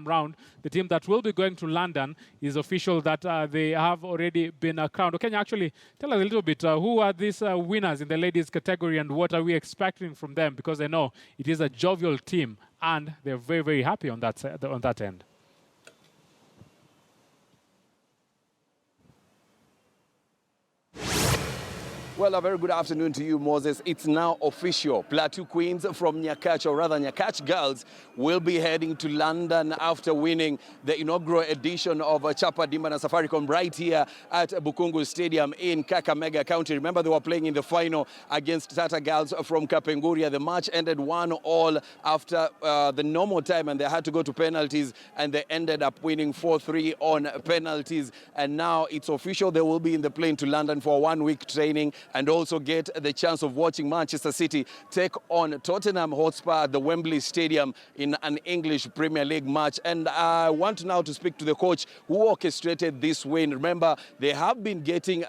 round. The team that will be going to London is official that they have already been crowned. Can you actually tell us a little bit who are these winners in the ladies category and what are we expecting from them? Because I know it is a jovial team and they're very, very happy on that end. Well, a very good afternoon to you, Moses. It's now official. Plateau Queens from Nyakach, or rather Nyakach girls, will be heading to London after winning the inaugural edition of Chapa Dimba National Finals right here at Bukungu Stadium in Kakamega County. Remember, they were playing in the final against Tata girls from Kapenguria. The match ended 1-1 after the normal time, and they had to go to penalties, and they ended up winning 4-3 on penalties. And now it's official. They will be in the plane to London for a one-week training and also get the chance of watching Manchester City take on Tottenham Hotspur at the Wembley Stadium in an English Premier League match. And I want now to speak to the coach who orchestrated this win. Remember, they have been getting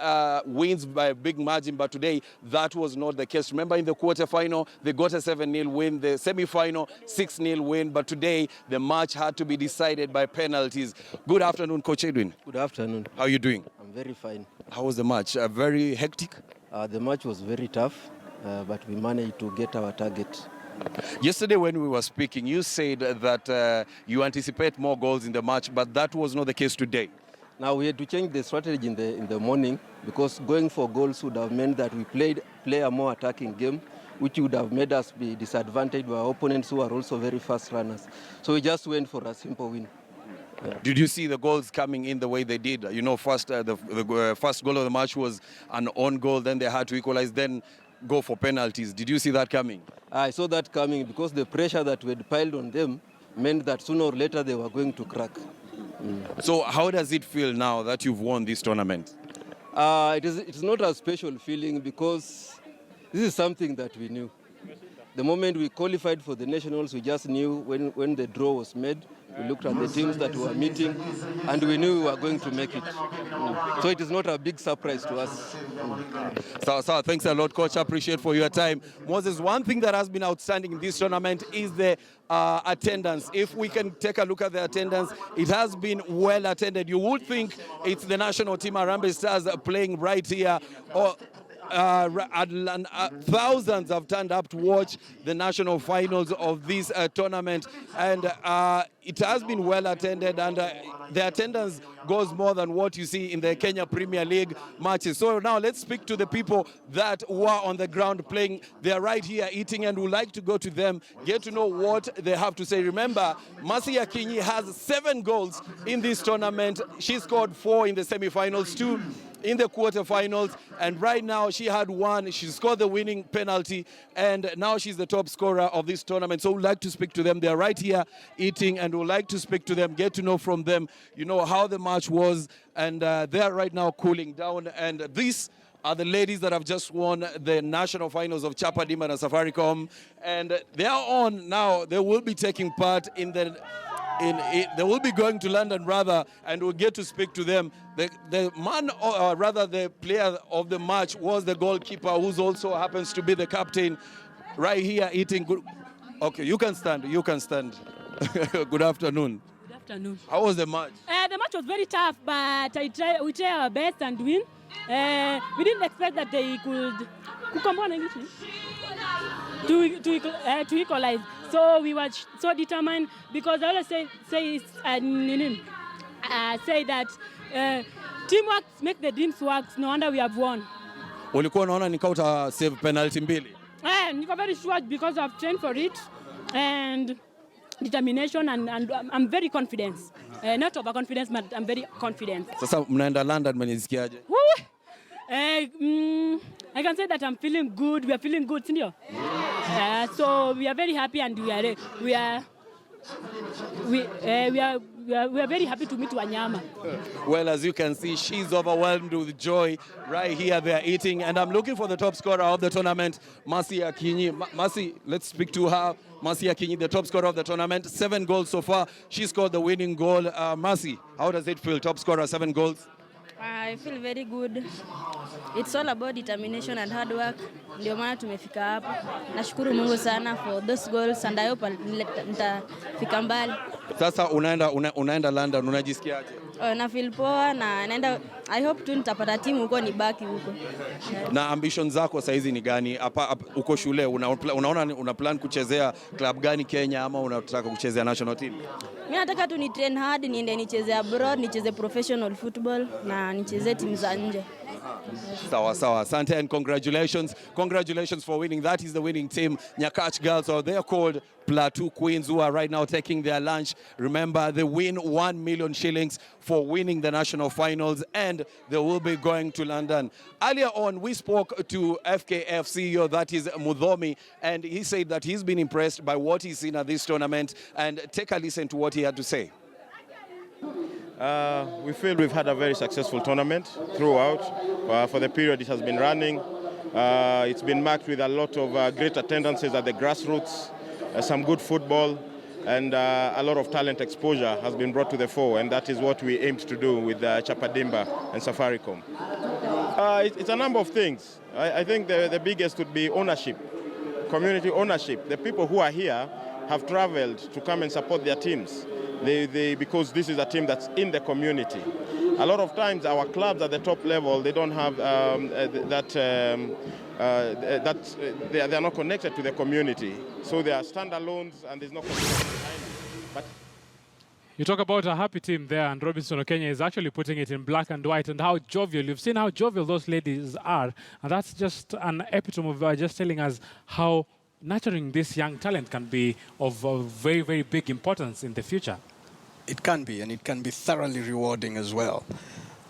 wins by a big margin, but today that was not the case. Remember, in the quarterfinal, they got a 7-0 win, the semi-final, 6-0 win, but today the match had to be decided by penalties. Good afternoon, Coach Edwin. Good afternoon. How are you doing? I'm very fine. How was the match? Very hectic? The match was very tough, but we managed to get our target. Yesterday when we were speaking, you said that you anticipate more goals in the match, but that was not the case today. Now we had to change the strategy in the morning because going for goals would have meant that we play a more attacking game, which would have made us be disadvantaged by our opponents who are also very fast runners. So we just went for a simple win. Yeah. Did you see the goals coming in the way they did? You know, first the first goal of the match was an own goal, then they had to equalize, then go for penalties. Did you see that coming? I saw that coming because the pressure that we had piled on them meant that sooner or later they were going to crack. So how does it feel now that you've won this tournament? It's not a special feeling because this is something that we knew. The moment we qualified for the nationals, we just knew when the draw was made. We looked at the teams that we were meeting, and we knew we were going to make it. So it is not a big surprise to us. So thanks a lot, Coach. I appreciate for your time. Moses, one thing that has been outstanding in this tournament is the attendance. If we can take a look at the attendance, it has been well attended. You would think it's the national team, Harambee Stars, playing right here. Thousands have turned up to watch the national finals of this tournament, and it has been well attended, and the attendance goes more than what you see in the Kenya Premier League matches. So now let's speak to the people that were on the ground playing. They're right here eating, and we'd like to go to them, get to know what they have to say. Remember, Mercy Akinyi has 7 goals in this tournament. She scored 4 in the semi-finals, 2 in the quarterfinals, and right now she had 1. She scored the winning penalty, and now she's the top scorer of this tournament. So we'd like to speak to them. They're right here eating, and we'd like to speak to them, get to know from them, you know, how the match was, and they're right now cooling down. And these are the ladies that have just won the national finals of Chapa Dimba National Finals, and they are on now. They will be taking part in the they will be going to London, rather, and we'll get to speak to them. The man, or rather the player of the match, was the goalkeeper, who also happens to be the captain, right here eating. Good. Okay, you can stand. You can stand. Good afternoon. Good afternoon. How was the match? The match was very tough, but we tried our best and win. We didn't expect that they could to equalize. So we were so determined, because I always say that teamwork makes the dreams work. No wonder we have won. Ulikuwa unaona nikauta save penalty mbili? Niko very sure because I've trained for it and determination, and I'm very confident. Not overconfidence, but I'm very confident. Sasa mnaenda London, mnajisikiaje? I can say that I'm feeling good. We are feeling good, senior. So we are very happy, and we are very happy to meet Wanyama. Well, as you can see, she's overwhelmed with joy. Right here, they are eating, and I'm looking for the top scorer of the tournament, Mercy Akinyi. Mercy, let's speak to her. Mercy Akinyi, the top scorer of the tournament, 7 goals so far. She scored the winning goal. Mercy, how does it feel? Top scorer, 7 goals. I feel very good. It's all about determination and hard work. Ndio maana tumefika hapa. Nashukuru Mungu sana for those goals, and I hope nitafika mbali. Sasa unaenda London, unajisikiaje? Na feel poa na naenda, I hope tu nitapata timu huko nibaki huko. Na ambition zako saizi ni gani? Uko shule unaona una plan kuchezea club gani Kenya ama unataka kuchezea national team? Mimi nataka tu ni train hard, niende nicheze abroad, nicheze professional football na nicheze timu za nje. Sawa sawa, asante and congratulations for winning. That is the winning team, Nyakach girls, or they are called Plateau Queens, who are right now taking their lunch. Remember, they win 1 million shillings for winning the national finals, and they will be going to London. Earlier on, we spoke to FKF CEO, that is Mudhomi, and he said that he's been impressed by what he's seen at this tournament. And take a listen to what he had to say. We feel we've had a very successful tournament throughout. For the period it has been running, it's been marked with a lot of great attendances at the grassroots, some good football, and a lot of talent exposure has been brought to the fore, and that is what we aimed to do with Chapa Dimba and Safaricom. It's a number of things. I think the biggest would be ownership, community ownership. The people who are here have traveled to come and support their teams. Because this is a team that's in the community. A lot of times our clubs at the top level, they don't have they're not connected to the community. So they are standalones and there's no community behind it. But you talk about a happy team there, and Robinson Okenya is actually putting it in black and white, and how jovial. You've seen how jovial those ladies are, and that's just an epitome of just telling us how nurturing this young talent can be of very, very big importance in the future. It can be, and it can be thoroughly rewarding as well.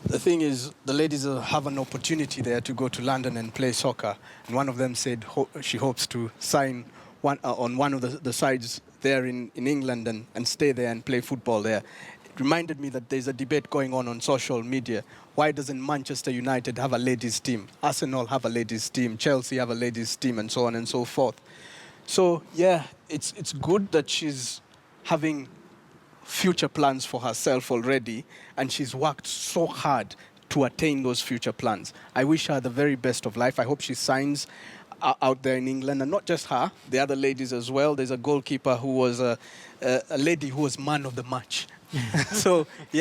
The thing is, the ladies have an opportunity there to go to London and play soccer, and one of them said she hopes to sign on one of the sides there in England and stay there and play football there. It reminded me that there's a debate going on social media. Why doesn't Manchester United have a ladies team? Arsenal have a ladies team, Chelsea have a ladies team, and so on and so forth. So yeah, it's good that she's having future plans for herself already, and she's worked so hard to attain those future plans. I wish her the very best of life. I hope she signs out there in England, and not just her, the other ladies as well. There's a goalkeeper who was a lady who was man of the match. So yeah.